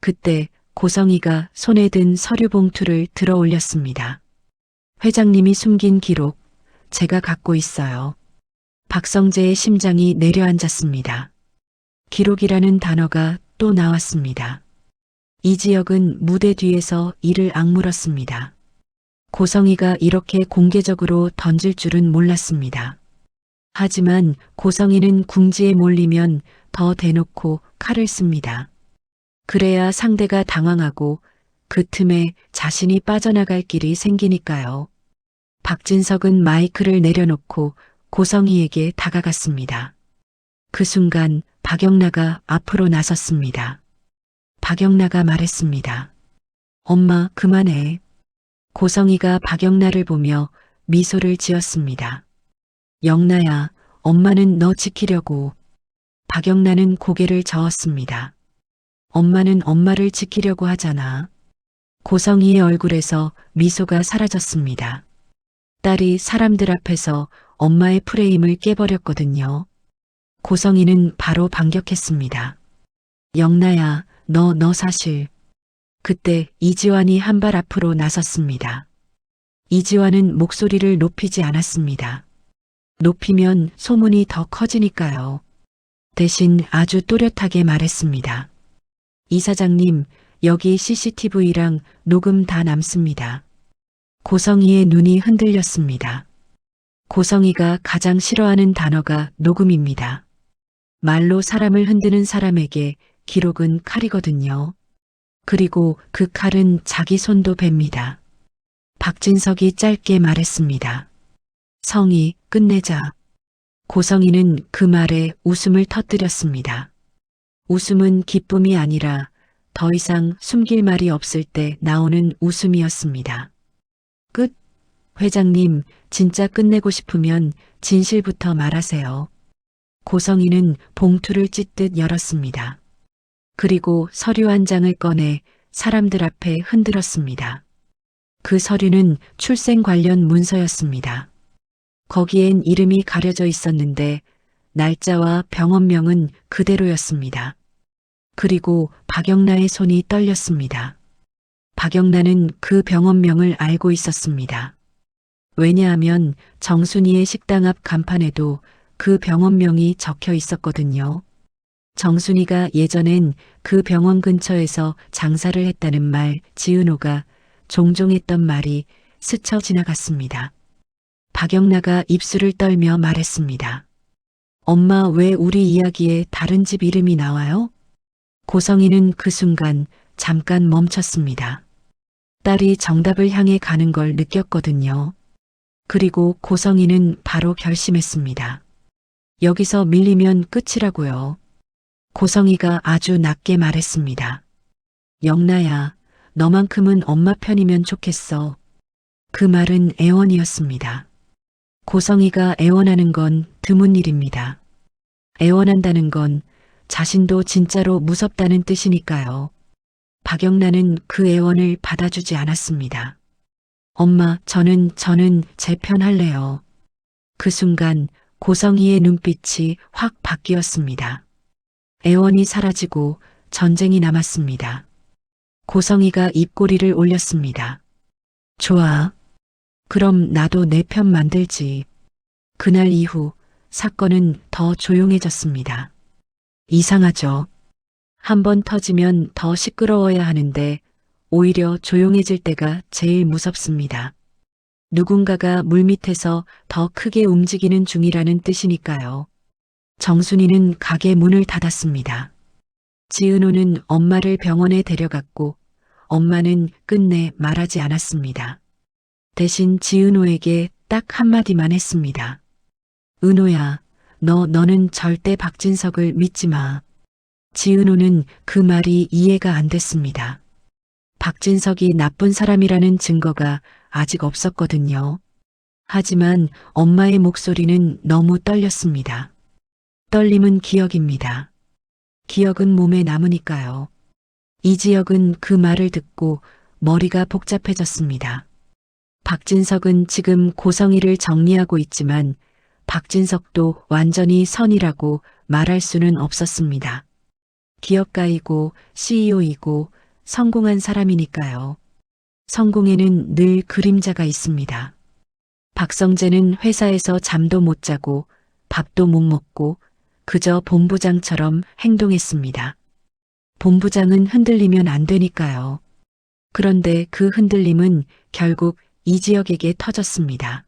그때 고성이가 손에 든 서류 봉투를 들어 올렸습니다. 회장님이 숨긴 기록, 제가 갖고 있어요. 박성재의 심장이 내려앉았습니다. 기록이라는 단어가 또 나왔습니다. 이지혁은 무대 뒤에서 이를 악물었습니다. 고성이가 이렇게 공개적으로 던질 줄은 몰랐습니다. 하지만 고성이는 궁지에 몰리면 더 대놓고 칼을 씁니다. 그래야 상대가 당황하고 그 틈에 자신이 빠져나갈 길이 생기니까요. 박진석은 마이크를 내려놓고 고성이에게 다가갔습니다. 그 순간 박영란가 앞으로 나섰습니다. 박영란가 말했습니다. 엄마, 그만해. 고성이가 박영란을 보며 미소를 지었습니다. 영란야, 엄마는 너 지키려고. 박영란은 고개를 저었습니다. 엄마는 엄마를 지키려고 하잖아. 고성이의 얼굴에서 미소가 사라졌습니다. 딸이 사람들 앞에서 엄마의 프레임을 깨버렸거든요. 고성이는 바로 반격했습니다. 영란야, 너 사실. 그때 이지환이 한 발 앞으로 나섰습니다. 이지환은 목소리를 높이지 않았습니다. 높이면 소문이 더 커지니까요. 대신 아주 또렷하게 말했습니다. 이사장님, 여기 CCTV랑 녹음 다 남습니다. 고성이의 눈이 흔들렸습니다. 고성이가 가장 싫어하는 단어가 녹음입니다. 말로 사람을 흔드는 사람에게 기록은 칼이거든요. 그리고 그 칼은 자기 손도 뱁니다. 박진석이 짧게 말했습니다. 성희, 끝내자. 고성이는 그 말에 웃음을 터뜨렸습니다. 웃음은 기쁨이 아니라 더 이상 숨길 말이 없을 때 나오는 웃음이었습니다. 끝. 회장님, 진짜 끝내고 싶으면 진실부터 말하세요. 고성이는 봉투를 찢듯 열었습니다. 그리고 서류 한 장을 꺼내 사람들 앞에 흔들었습니다. 그 서류는 출생 관련 문서였습니다. 거기엔 이름이 가려져 있었는데 날짜와 병원명은 그대로였습니다. 그리고 박영란의 손이 떨렸습니다. 박영란은 그 병원명을 알고 있었습니다. 왜냐하면 정순이의 식당 앞 간판에도 그 병원명이 적혀 있었거든요. 정순이가 예전엔 그 병원 근처에서 장사를 했다는 말 지은호가 종종 했던 말이 스쳐 지나갔습니다. 박영라가 입술을 떨며 말했습니다. 엄마, 왜 우리 이야기에 다른 집 이름이 나와요? 고성이는 그 순간 잠깐 멈췄습니다. 딸이 정답을 향해 가는 걸 느꼈거든요. 그리고 고성이는 바로 결심했습니다. 여기서 밀리면 끝이라고요. 고성이가 아주 낮게 말했습니다. 영라야, 너만큼은 엄마 편이면 좋겠어. 그 말은 애원이었습니다. 고성이가 애원하는 건 드문 일입니다. 애원한다는 건 자신도 진짜로 무섭다는 뜻이니까요. 박영란은 그 애원을 받아주지 않았습니다. 엄마, 저는 제 편 할래요. 그 순간 고성이의 눈빛이 확 바뀌었습니다. 애원이 사라지고 전쟁이 남았습니다. 고성이가 입꼬리를 올렸습니다. 좋아. 그럼 나도 내 편 만들지. 그날 이후 사건은 더 조용해졌습니다. 이상하죠. 한번 터지면 더 시끄러워야 하는데 오히려 조용해질 때가 제일 무섭습니다. 누군가가 물밑에서 더 크게 움직이는 중이라는 뜻이니까요. 정순이는 가게 문을 닫았습니다. 지은호는 엄마를 병원에 데려갔고 엄마는 끝내 말하지 않았습니다. 대신 지은호에게 딱 한마디만 했습니다. 은호야, 너는 절대 박진석을 믿지 마. 지은호는 그 말이 이해가 안 됐습니다. 박진석이 나쁜 사람이라는 증거가 아직 없었거든요. 하지만 엄마의 목소리는 너무 떨렸습니다. 떨림은 기억입니다. 기억은 몸에 남으니까요. 이지혁은 그 말을 듣고 머리가 복잡해졌습니다. 박진석은 지금 고성이를 정리하고 있지만 박진석도 완전히 선이라고 말할 수는 없었습니다. 기업가이고 CEO이고 성공한 사람이니까요. 성공에는 늘 그림자가 있습니다. 박성재는 회사에서 잠도 못 자고 밥도 못 먹고 그저 본부장처럼 행동했습니다. 본부장은 흔들리면 안 되니까요. 그런데 그 흔들림은 결국 이지혁에게 터졌습니다.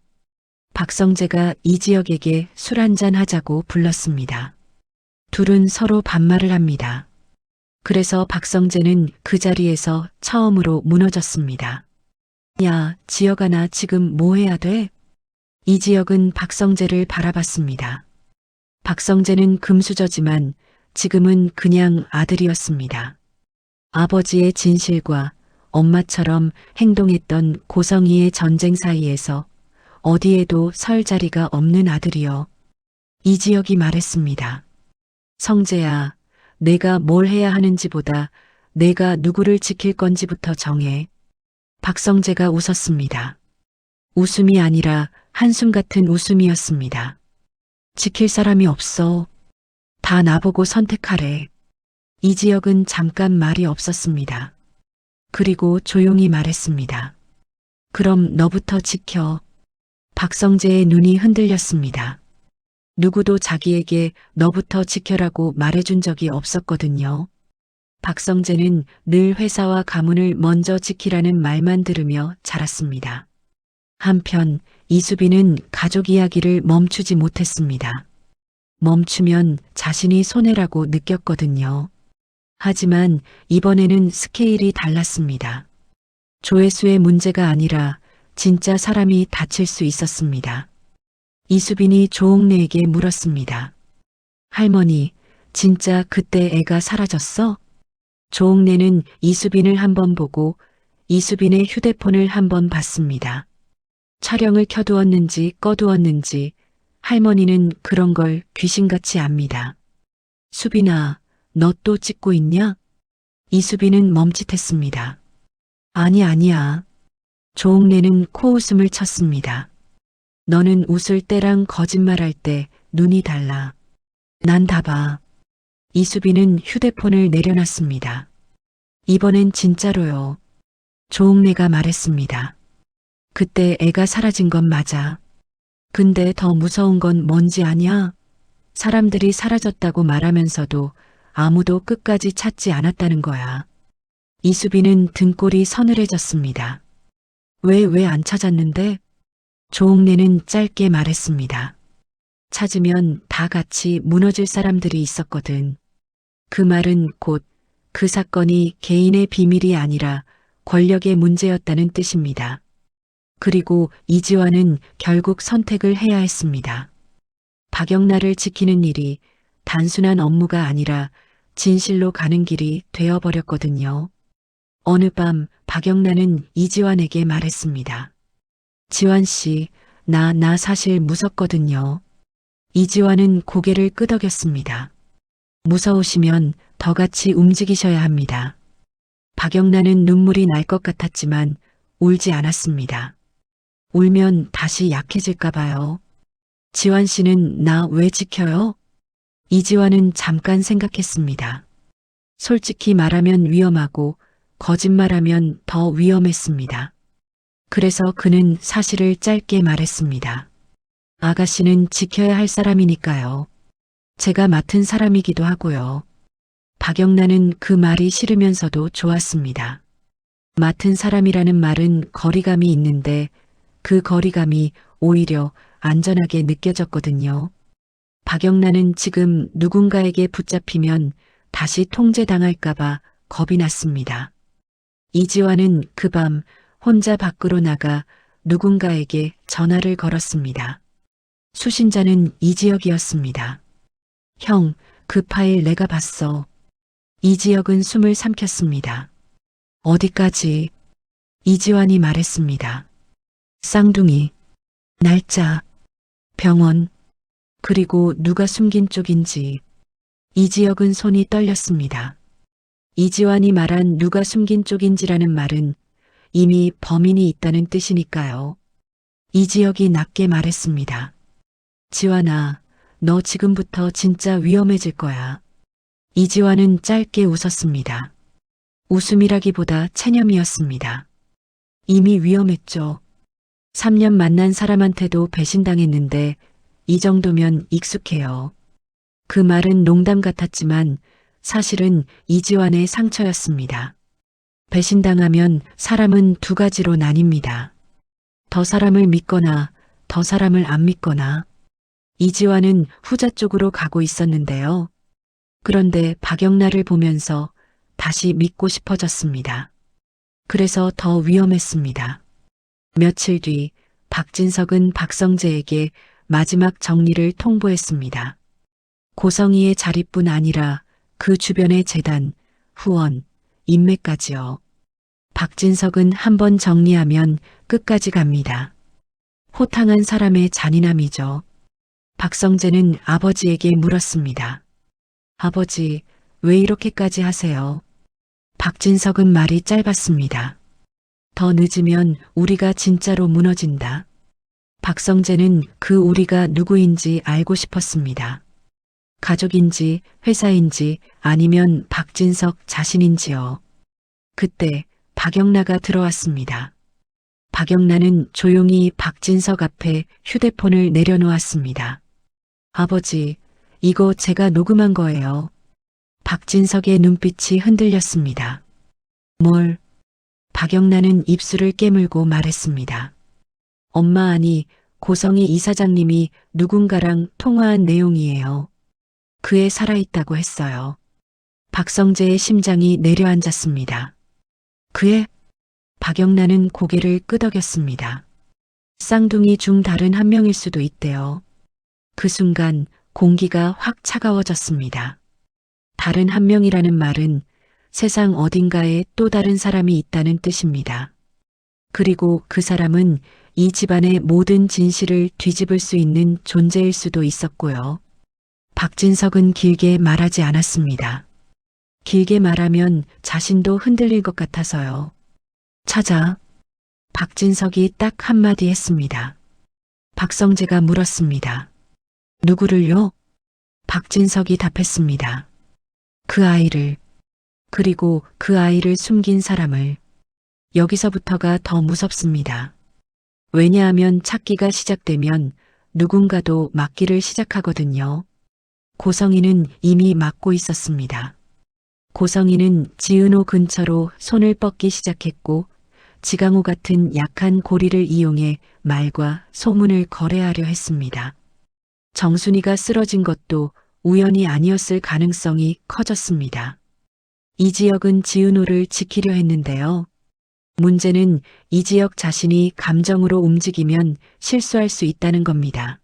박성재가 이지혁에게 술 한잔 하자고 불렀습니다. 둘은 서로 반말을 합니다. 그래서 박성재는 그 자리에서 처음으로 무너졌습니다. 야, 지혁아, 나 지금 뭐 해야 돼? 이지혁은 박성재를 바라봤습니다. 박성재는 금수저지만 지금은 그냥 아들이었습니다. 아버지의 진실과 엄마처럼 행동했던 고성이의 전쟁 사이에서 어디에도 설 자리가 없는 아들이요. 이지혁이 말했습니다. 성재야, 내가 뭘 해야 하는지보다 내가 누구를 지킬 건지부터 정해. 박성재가 웃었습니다. 웃음이 아니라 한숨 같은 웃음이었습니다. 지킬 사람이 없어. 다 나보고 선택하래. 이지혁은 잠깐 말이 없었습니다. 그리고 조용히 말했습니다. 그럼 너부터 지켜. 박성재의 눈이 흔들렸습니다. 누구도 자기에게 너부터 지켜라고 말해준 적이 없었거든요. 박성재는 늘 회사와 가문을 먼저 지키라는 말만 들으며 자랐습니다. 한편 이수빈은 가족 이야기를 멈추지 못했습니다. 멈추면 자신이 손해라고 느꼈거든요. 하지만 이번에는 스케일이 달랐습니다. 조회수의 문제가 아니라 진짜 사람이 다칠 수 있었습니다. 이수빈이 조옥래에게 물었습니다. 할머니, 진짜 그때 애가 사라졌어? 조옥래는 이수빈을 한번 보고 이수빈의 휴대폰을 한번 봤습니다. 촬영을 켜두었는지 꺼두었는지 할머니는 그런 걸 귀신같이 압니다. 수빈아, 너 또 찍고 있냐? 이수빈은 멈칫했습니다. 아니야. 조옥래는 코웃음을 쳤습니다. 너는 웃을 때랑 거짓말할 때 눈이 달라. 난 다 봐. 이수빈은 휴대폰을 내려놨습니다. 이번엔 진짜로요. 조옥래가 말했습니다. 그때 애가 사라진 건 맞아. 근데 더 무서운 건 뭔지 아냐? 사람들이 사라졌다고 말하면서도 아무도 끝까지 찾지 않았다는 거야. 이수빈은 등골이 서늘해졌습니다. 왜 안 찾았는데? 조옥래는 짧게 말했습니다. 찾으면 다 같이 무너질 사람들이 있었거든. 그 말은 곧 그 사건이 개인의 비밀이 아니라 권력의 문제였다는 뜻입니다. 그리고 이지화는 결국 선택을 해야 했습니다. 박영란을 지키는 일이 단순한 업무가 아니라 진실로 가는 길이 되어버렸거든요. 어느 밤 박영란은 이지환에게 말했습니다. 지환 씨, 나 사실 무섭거든요. 이지환은 고개를 끄덕였습니다. 무서우시면 더 같이 움직이셔야 합니다. 박영란은 눈물이 날 것 같았지만 울지 않았습니다. 울면 다시 약해질까 봐요. 지환 씨는 나 왜 지켜요? 이지환은 잠깐 생각했습니다. 솔직히 말하면 위험하고 거짓말하면 더 위험했습니다. 그래서 그는 사실을 짧게 말했습니다. 아가씨는 지켜야 할 사람이니까요. 제가 맡은 사람이기도 하고요. 박영란은 그 말이 싫으면서도 좋았습니다. 맡은 사람이라는 말은 거리감이 있는데 그 거리감이 오히려 안전하게 느껴졌거든요. 박영란은 지금 누군가에게 붙잡히면 다시 통제당할까봐 겁이 났습니다. 이지환은 그 밤 혼자 밖으로 나가 누군가에게 전화를 걸었습니다. 수신자는 이지혁이었습니다. 형, 그 파일 내가 봤어. 이지혁은 숨을 삼켰습니다. 어디까지? 이지환이 말했습니다. 쌍둥이, 날짜, 병원, 그리고 누가 숨긴 쪽인지. 이지혁은 손이 떨렸습니다. 이지환이 말한 누가 숨긴 쪽인지라는 말은 이미 범인이 있다는 뜻이니까요. 이지혁이 낮게 말했습니다. 지환아, 너 지금부터 진짜 위험해질 거야. 이지환은 짧게 웃었습니다. 웃음이라기보다 체념이었습니다. 이미 위험했죠. 3년 만난 사람한테도 배신당했는데 이 정도면 익숙해요. 그 말은 농담 같았지만 사실은 이지환의 상처였습니다. 배신당하면 사람은 두 가지로 나뉩니다. 더 사람을 믿거나 더 사람을 안 믿거나. 이지환은 후자 쪽으로 가고 있었는데요. 그런데 박영란을 보면서 다시 믿고 싶어졌습니다. 그래서 더 위험했습니다. 며칠 뒤 박진석은 박성재에게 마지막 정리를 통보했습니다. 고성이의 자리뿐 아니라 그 주변의 재단, 후원, 인맥까지요. 박진석은 한번 정리하면 끝까지 갑니다. 호탕한 사람의 잔인함이죠. 박성재는 아버지에게 물었습니다. 아버지, 왜 이렇게까지 하세요? 박진석은 말이 짧았습니다. 더 늦으면 우리가 진짜로 무너진다. 박성재는 그 우리가 누구인지 알고 싶었습니다. 가족인지 회사인지 아니면 박진석 자신인지요. 그때 박영란가 들어왔습니다. 박영란은 조용히 박진석 앞에 휴대폰을 내려놓았습니다. 아버지, 이거 제가 녹음한 거예요. 박진석의 눈빛이 흔들렸습니다. 뭘? 박영란은 입술을 깨물고 말했습니다. 엄마 아니, 고성희 이사장님이 누군가랑 통화한 내용이에요. 그 애 살아있다고 했어요. 박성재의 심장이 내려앉았습니다. 그 애? 박영란은 고개를 끄덕였습니다. 쌍둥이 중 다른 한 명일 수도 있대요. 그 순간 공기가 확 차가워졌습니다. 다른 한 명이라는 말은 세상 어딘가에 또 다른 사람이 있다는 뜻입니다. 그리고 그 사람은 이 집안의 모든 진실을 뒤집을 수 있는 존재일 수도 있었고요. 박진석은 길게 말하지 않았습니다. 길게 말하면 자신도 흔들릴 것 같아서요. 찾아. 박진석이 딱 한마디 했습니다. 박성재가 물었습니다. 누구를요? 박진석이 답했습니다. 그 아이를, 그리고 그 아이를 숨긴 사람을. 여기서부터가 더 무섭습니다. 왜냐하면 찾기가 시작되면 누군가도 막기를 시작하거든요. 고성이는 이미 막고 있었습니다. 고성이는 지은호 근처로 손을 뻗기 시작했고 지강호 같은 약한 고리를 이용해 말과 소문을 거래하려 했습니다. 정순이가 쓰러진 것도 우연이 아니었을 가능성이 커졌습니다. 이 지역은 지은호를 지키려 했는데요. 문제는 이 지역 자신이 감정으로 움직이면 실수할 수 있다는 겁니다.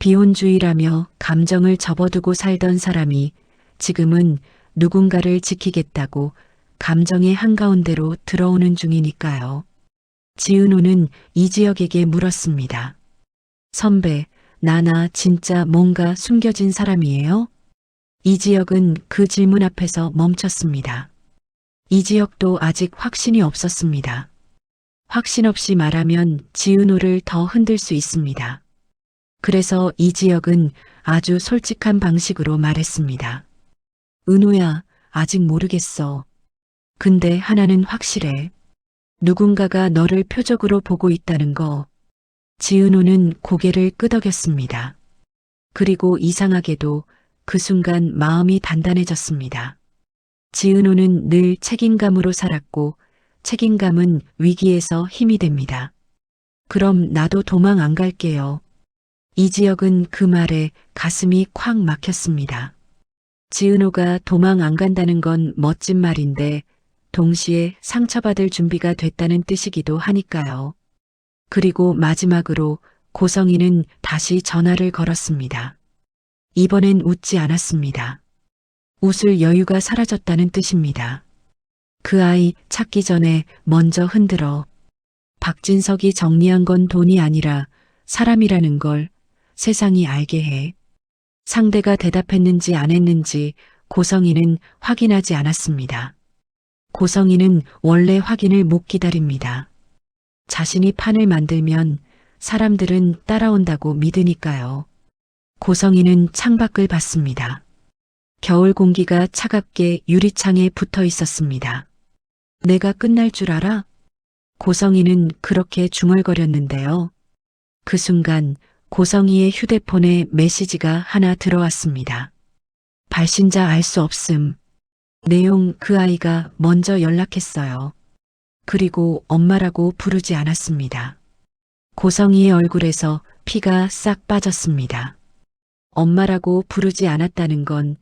비혼주의라며 감정을 접어두고 살던 사람이 지금은 누군가를 지키겠다고 감정의 한가운데로 들어오는 중이니까요. 지은호는 이 지역에게 물었습니다. 선배, 나나 진짜 뭔가 숨겨진 사람이에요? 이 지역은 그 질문 앞에서 멈췄습니다. 이 지역도 아직 확신이 없었습니다. 확신 없이 말하면 지은호를 더 흔들 수 있습니다. 그래서 이 지역은 아주 솔직한 방식으로 말했습니다. 은호야, 아직 모르겠어. 근데 하나는 확실해. 누군가가 너를 표적으로 보고 있다는 거. 지은호는 고개를 끄덕였습니다. 그리고 이상하게도 그 순간 마음이 단단해졌습니다. 지은호는 늘 책임감으로 살았고 책임감은 위기에서 힘이 됩니다. 그럼 나도 도망 안 갈게요. 이 지역은 그 말에 가슴이 콱 막혔습니다. 지은호가 도망 안 간다는 건 멋진 말인데 동시에 상처받을 준비가 됐다는 뜻이기도 하니까요. 그리고 마지막으로 고성이는 다시 전화를 걸었습니다. 이번엔 웃지 않았습니다. 웃을 여유가 사라졌다는 뜻입니다. 그 아이 찾기 전에 먼저 흔들어. 박진석이 정리한 건 돈이 아니라 사람이라는 걸 세상이 알게 해. 상대가 대답했는지 안 했는지 고성이는 확인하지 않았습니다. 고성이는 원래 확인을 못 기다립니다. 자신이 판을 만들면 사람들은 따라온다고 믿으니까요. 고성이는 창밖을 봤습니다. 겨울 공기가 차갑게 유리창에 붙어 있었습니다. 내가 끝날 줄 알아? 고성이는 그렇게 중얼거렸는데요. 그 순간 고성이의 휴대폰에 메시지가 하나 들어왔습니다. 발신자 알 수 없음. 내용 그 아이가 먼저 연락했어요. 그리고 엄마라고 부르지 않았습니다. 고성이의 얼굴에서 피가 싹 빠졌습니다. 엄마라고 부르지 않았다는 건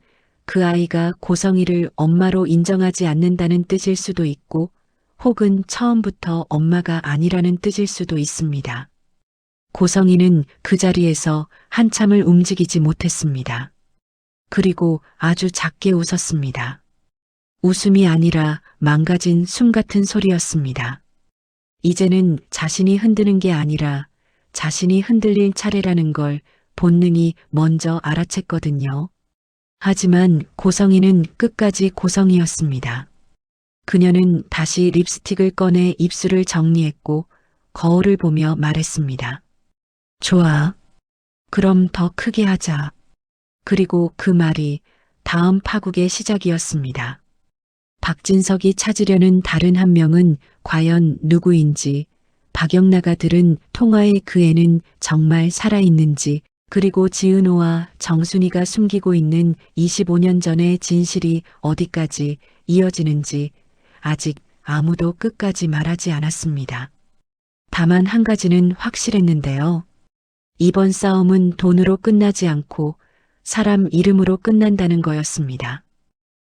그 아이가 고성이를 엄마로 인정하지 않는다는 뜻일 수도 있고 혹은 처음부터 엄마가 아니라는 뜻일 수도 있습니다. 고성이는 그 자리에서 한참을 움직이지 못했습니다. 그리고 아주 작게 웃었습니다. 웃음이 아니라 망가진 숨 같은 소리였습니다. 이제는 자신이 흔드는 게 아니라 자신이 흔들릴 차례라는 걸 본능이 먼저 알아챘거든요. 하지만 고성이는 끝까지 고성이었습니다. 그녀는 다시 립스틱을 꺼내 입술을 정리했고 거울을 보며 말했습니다. 좋아. 그럼 더 크게 하자. 그리고 그 말이 다음 파국의 시작이었습니다. 박진석이 찾으려는 다른 한 명은 과연 누구인지, 박영나가 들은 통화의 그 애는 정말 살아있는지, 그리고 지은호와 정순이가 숨기고 있는 25년 전의 진실이 어디까지 이어지는지 아직 아무도 끝까지 말하지 않았습니다. 다만 한 가지는 확실했는데요. 이번 싸움은 돈으로 끝나지 않고 사람 이름으로 끝난다는 거였습니다.